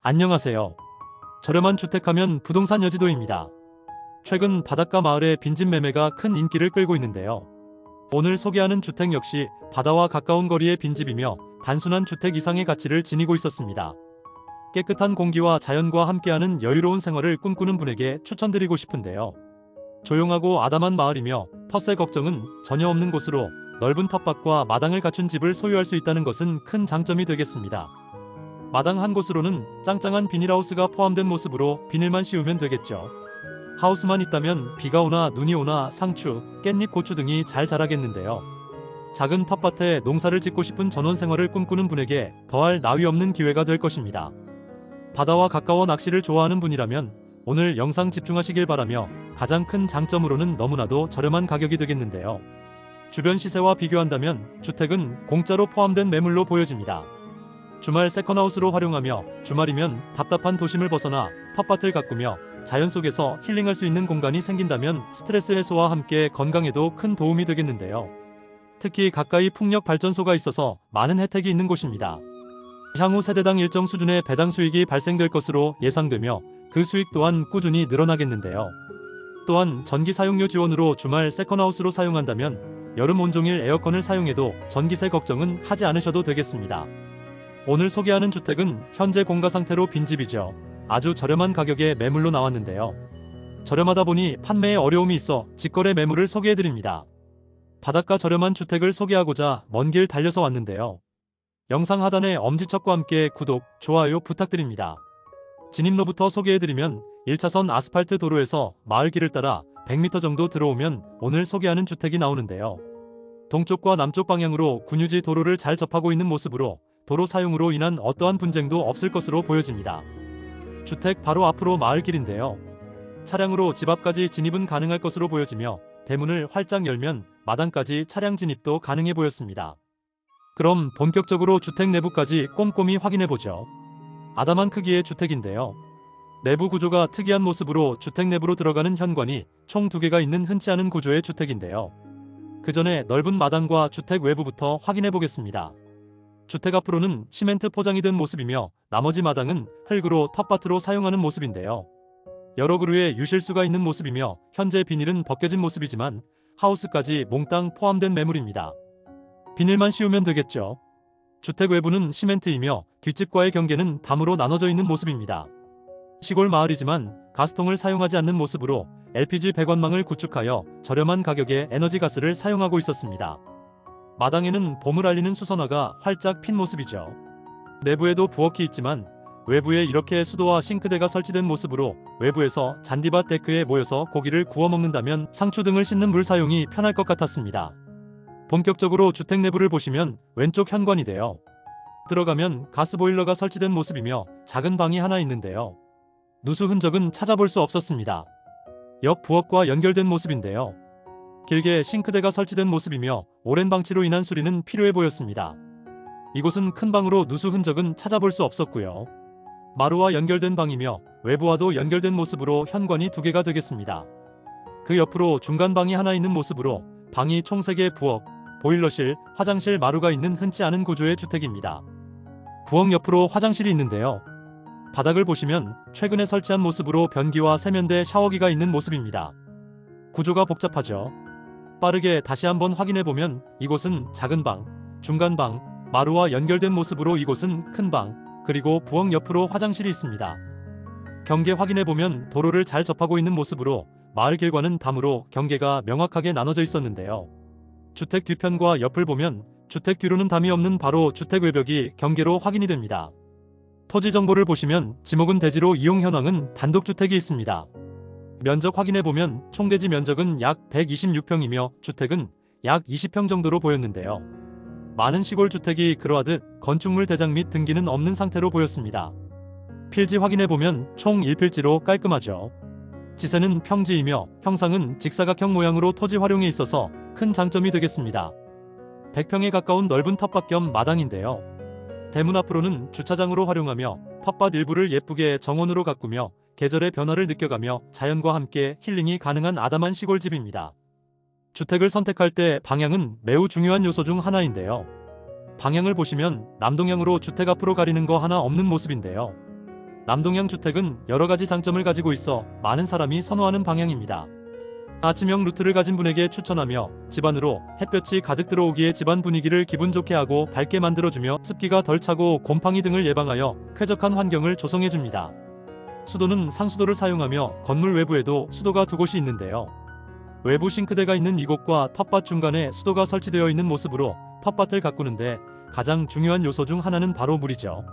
안녕하세요. 저렴한 주택하면 부동산 여지도입니다. 최근 바닷가 마을의 빈집 매매가 큰 인기를 끌고 있는데요. 오늘 소개하는 주택 역시 바다와 가까운 거리의 빈집이며 단순한 주택 이상의 가치를 지니고 있었습니다. 깨끗한 공기와 자연과 함께하는 여유로운 생활을 꿈꾸는 분에게 추천드리고 싶은데요. 조용하고 아담한 마을이며 텃세 걱정은 전혀 없는 곳으로 넓은 텃밭과 마당을 갖춘 집을 소유할 수 있다는 것은 큰 장점이 되겠습니다. 마당 한 곳으로는 짱짱한 비닐하우스가 포함된 모습으로 비닐만 씌우면 되겠죠. 하우스만 있다면 비가 오나 눈이 오나 상추, 깻잎, 고추 등이 잘 자라겠는데요. 작은 텃밭에 농사를 짓고 싶은 전원 생활을 꿈꾸는 분에게 더할 나위 없는 기회가 될 것입니다. 바다와 가까워 낚시를 좋아하는 분이라면 오늘 영상 집중하시길 바라며 가장 큰 장점으로는 너무나도 저렴한 가격이 되겠는데요. 주변 시세와 비교한다면 주택은 공짜로 포함된 매물로 보여집니다. 주말 세컨하우스로 활용하며 주말이면 답답한 도심을 벗어나 텃밭을 가꾸며 자연 속에서 힐링할 수 있는 공간이 생긴다면 스트레스 해소와 함께 건강에도 큰 도움이 되겠는데요. 특히 가까이 풍력 발전소가 있어서 많은 혜택이 있는 곳입니다. 향후 세대당 일정 수준의 배당 수익이 발생될 것으로 예상되며 그 수익 또한 꾸준히 늘어나겠는데요. 또한 전기 사용료 지원으로 주말 세컨하우스로 사용한다면 여름 온종일 에어컨을 사용해도 전기세 걱정은 하지 않으셔도 되겠습니다. 오늘 소개하는 주택은 현재 공가 상태로 빈집이죠. 아주 저렴한 가격에 매물로 나왔는데요. 저렴하다 보니 판매에 어려움이 있어 직거래 매물을 소개해드립니다. 바닷가 저렴한 주택을 소개하고자 먼 길 달려서 왔는데요. 영상 하단에 엄지척과 함께 구독, 좋아요 부탁드립니다. 진입로부터 소개해드리면 1차선 아스팔트 도로에서 마을길을 따라 100m 정도 들어오면 오늘 소개하는 주택이 나오는데요. 동쪽과 남쪽 방향으로 군유지 도로를 잘 접하고 있는 모습으로 도로 사용으로 인한 어떠한 분쟁도 없을 것으로 보여집니다. 주택 바로 앞으로 마을길인데요. 차량으로 집 앞까지 진입은 가능할 것으로 보여지며 대문을 활짝 열면 마당까지 차량 진입도 가능해 보였습니다. 그럼 본격적으로 주택 내부까지 꼼꼼히 확인해보죠. 아담한 크기의 주택인데요. 내부 구조가 특이한 모습으로 주택 내부로 들어가는 현관이 총 2개가 있는 흔치 않은 구조의 주택인데요. 그 전에 넓은 마당과 주택 외부부터 확인해보겠습니다. 주택 앞으로는 시멘트 포장이 된 모습이며 나머지 마당은 흙으로 텃밭으로 사용하는 모습인데요. 여러 그루의 유실수가 있는 모습이며 현재 비닐은 벗겨진 모습이지만 하우스까지 몽땅 포함된 매물입니다. 비닐만 씌우면 되겠죠. 주택 외부는 시멘트이며 뒷집과의 경계는 담으로 나눠져 있는 모습입니다. 시골 마을이지만 가스통을 사용하지 않는 모습으로 LPG 배관망을 구축하여 저렴한 가격에 에너지 가스를 사용하고 있었습니다. 마당에는 봄을 알리는 수선화가 활짝 핀 모습이죠. 내부에도 부엌이 있지만 외부에 이렇게 수도와 싱크대가 설치된 모습으로 외부에서 잔디밭 데크에 모여서 고기를 구워 먹는다면 상추 등을 씻는 물 사용이 편할 것 같았습니다. 본격적으로 주택 내부를 보시면 왼쪽 현관이돼요. 들어가면 가스보일러가 설치된 모습이며 작은 방이 하나 있는데요. 누수 흔적은 찾아볼 수 없었습니다. 옆 부엌과 연결된 모습인데요. 길게 싱크대가 설치된 모습이며 오랜 방치로 인한 수리는 필요해 보였습니다. 이곳은 큰 방으로 누수 흔적은 찾아볼 수 없었고요. 마루와 연결된 방이며 외부와도 연결된 모습으로 현관이 2개가 되겠습니다. 그 옆으로 중간 방이 하나 있는 모습으로 방이 총 3개 부엌, 보일러실, 화장실, 마루가 있는 흔치 않은 구조의 주택입니다. 부엌 옆으로 화장실이 있는데요. 바닥을 보시면 최근에 설치한 모습으로 변기와 세면대, 샤워기가 있는 모습입니다. 구조가 복잡하죠. 빠르게 다시 한번 확인해보면 이곳은 작은 방, 중간 방, 마루와 연결된 모습으로 이곳은 큰 방, 그리고 부엌 옆으로 화장실이 있습니다. 경계 확인해보면 도로를 잘 접하고 있는 모습으로 마을길과는 담으로 경계가 명확하게 나눠져 있었는데요. 주택 뒤편과 옆을 보면 주택 뒤로는 담이 없는 바로 주택 외벽이 경계로 확인이 됩니다. 토지 정보를 보시면 지목은 대지로 이용 현황은 단독주택이 있습니다. 면적 확인해보면 총 대지 면적은 약 126평이며 주택은 약 20평 정도로 보였는데요. 많은 시골 주택이 그러하듯 건축물 대장 및 등기는 없는 상태로 보였습니다. 필지 확인해보면 총 1필지로 깔끔하죠. 지세는 평지이며 형상은 직사각형 모양으로 토지 활용에 있어서 큰 장점이 되겠습니다. 100평에 가까운 넓은 텃밭 겸 마당인데요. 대문 앞으로는 주차장으로 활용하며 텃밭 일부를 예쁘게 정원으로 가꾸며 계절의 변화를 느껴가며 자연과 함께 힐링이 가능한 아담한 시골집입니다. 주택을 선택할 때 방향은 매우 중요한 요소 중 하나인데요. 방향을 보시면 남동향으로 주택 앞으로 가리는 거 하나 없는 모습인데요. 남동향 주택은 여러 가지 장점을 가지고 있어 많은 사람이 선호하는 방향입니다. 아침형 루트를 가진 분에게 추천하며 집안으로 햇볕이 가득 들어오기에 집안 분위기를 기분 좋게 하고 밝게 만들어주며 습기가 덜 차고 곰팡이 등을 예방하여 쾌적한 환경을 조성해줍니다. 수도는 상수도를 사용하며 건물 외부에도 수도가 두 곳이 있는데요. 외부 싱크대가 있는 이곳과 텃밭 중간에 수도가 설치되어 있는 모습으로 텃밭을 가꾸는데 가장 중요한 요소 중 하나는 바로 물이죠.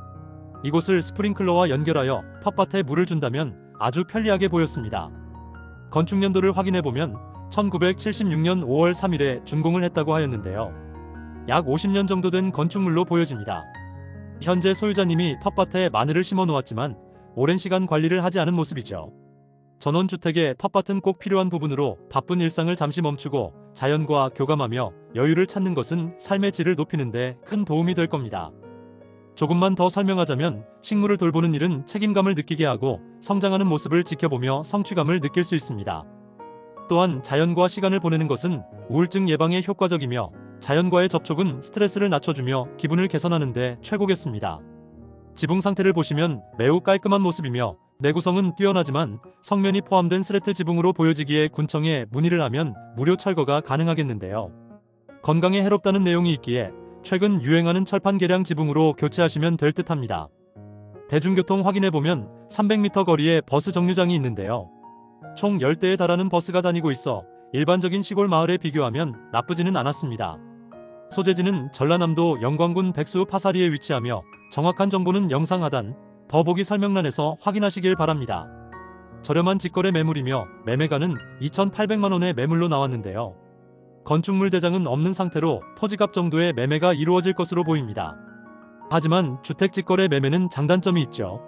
이곳을 스프링클러와 연결하여 텃밭에 물을 준다면 아주 편리하게 보였습니다. 건축 연도를 확인해보면 1976년 5월 3일에 준공을 했다고 하였는데요. 약 50년 정도 된 건축물로 보여집니다. 현재 소유자님이 텃밭에 마늘을 심어 놓았지만 오랜 시간 관리를 하지 않은 모습이죠. 전원주택의 텃밭은 꼭 필요한 부분으로 바쁜 일상을 잠시 멈추고 자연과 교감하며 여유를 찾는 것은 삶의 질을 높이는 데 큰 도움이 될 겁니다. 조금만 더 설명하자면 식물을 돌보는 일은 책임감을 느끼게 하고 성장하는 모습을 지켜보며 성취감을 느낄 수 있습니다. 또한 자연과 시간을 보내는 것은 우울증 예방에 효과적이며 자연과의 접촉은 스트레스를 낮춰주며 기분을 개선하는 데 최고겠습니다. 지붕 상태를 보시면 매우 깔끔한 모습이며 내구성은 뛰어나지만 성면이 포함된 스레트 지붕으로 보여지기에 군청에 문의를 하면 무료 철거가 가능하겠는데요. 건강에 해롭다는 내용이 있기에 최근 유행하는 철판 계량 지붕으로 교체하시면 될 듯합니다. 대중교통 확인해보면 300m 거리에 버스 정류장이 있는데요. 총 10대에 달하는 버스가 다니고 있어 일반적인 시골 마을에 비교하면 나쁘지는 않았습니다. 소재지는 전라남도 영광군 백수 파사리에 위치하며 정확한 정보는 영상 하단 더보기 설명란에서 확인하시길 바랍니다. 저렴한 직거래 매물이며 매매가는 2,800만원의 매물로 나왔는데요. 건축물 대장은 없는 상태로 토지값 정도의 매매가 이루어질 것으로 보입니다. 하지만 주택 직거래 매매는 장단점이 있죠.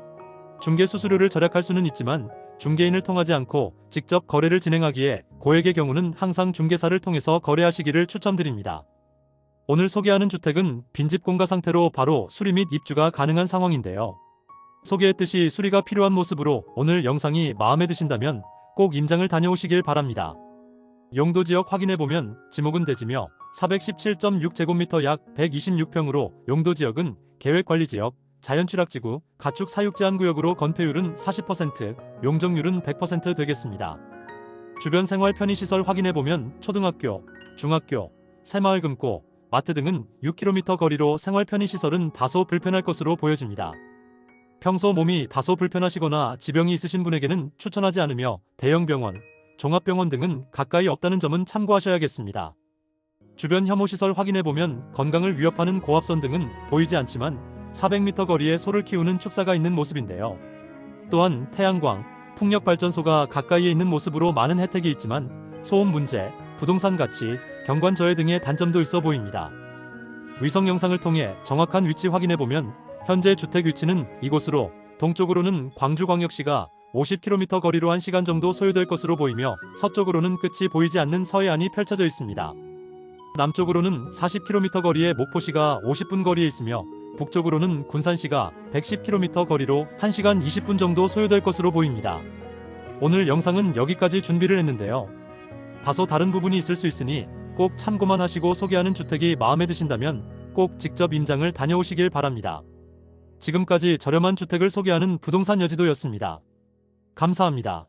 중개 수수료를 절약할 수는 있지만 중개인을 통하지 않고 직접 거래를 진행하기에 고액의 경우는 항상 중개사를 통해서 거래하시기를 추천드립니다. 오늘 소개하는 주택은 빈집 공가 상태로 바로 수리 및 입주가 가능한 상황인데요. 소개했듯이 수리가 필요한 모습으로 오늘 영상이 마음에 드신다면 꼭 임장을 다녀오시길 바랍니다. 용도지역 확인해보면 지목은 대지며 417.6제곱미터 약 126평으로 용도지역은 계획관리지역, 자연취락지구, 가축 사육제한구역으로 건폐율은 40%, 용적률은 100% 되겠습니다. 주변 생활 편의시설 확인해보면 초등학교, 중학교, 새마을금고, 마트 등은 6km 거리로 생활 편의시설은 다소 불편할 것으로 보여집니다. 평소 몸이 다소 불편하시거나 지병이 있으신 분에게는 추천하지 않으며 대형병원, 종합병원 등은 가까이 없다는 점은 참고하셔야겠습니다. 주변 혐오시설 확인해보면 건강을 위협하는 고압선 등은 보이지 않지만 400m 거리에 소를 키우는 축사가 있는 모습인데요. 또한 태양광, 풍력발전소가 가까이에 있는 모습으로 많은 혜택이 있지만 소음 문제, 부동산 가치, 경관 저해 등의 단점도 있어 보입니다. 위성 영상을 통해 정확한 위치 확인해보면 현재 주택 위치는 이곳으로 동쪽으로는 광주광역시가 50km 거리로 1시간 정도 소요될 것으로 보이며 서쪽으로는 끝이 보이지 않는 서해안이 펼쳐져 있습니다. 남쪽으로는 40km 거리의 목포시가 50분 거리에 있으며 북쪽으로는 군산시가 110km 거리로 1시간 20분 정도 소요될 것으로 보입니다. 오늘 영상은 여기까지 준비를 했는데요. 다소 다른 부분이 있을 수 있으니 꼭 참고만 하시고 소개하는 주택이 마음에 드신다면 꼭 직접 임장을 다녀오시길 바랍니다. 지금까지 저렴한 주택을 소개하는 부동산 여지도였습니다. 감사합니다.